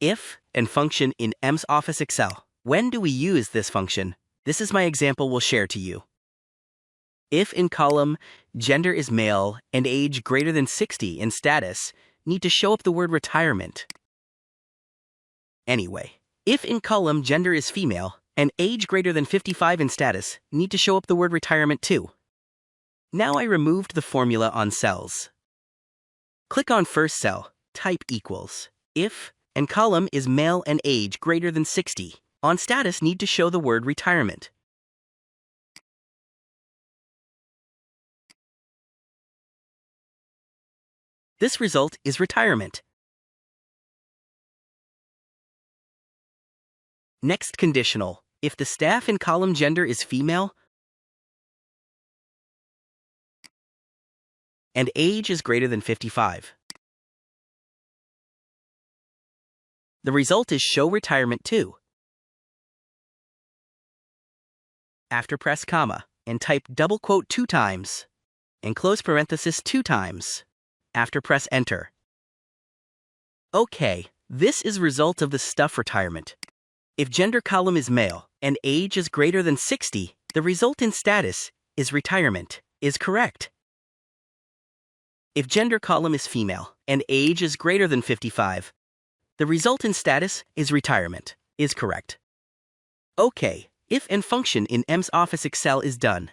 If and function in MS Office Excel. When do we use this function? This is my example we'll share to you. If in column gender is male and age greater than 60 in status, need to show up the word retirement. Anyway, if in column gender is female and age greater than 55 in status, need to show up the word retirement too. Now I removed the formula on cells. Click on first cell, type equals. If and column is male and age greater than 60. On status need to show the word retirement. This result is retirement. Next conditional. If the staff in column gender is female and age is greater than 55. The result is show retirement too. After press comma and type double quote 2 times and close parenthesis 2 times. After press enter. Okay, this is result of the stuff retirement. If gender column is male and age is greater than 60, the result in status is retirement, is correct. If gender column is female and age is greater than 55, the result in status is retirement, is correct. Okay, if and function in MS Office Excel is done.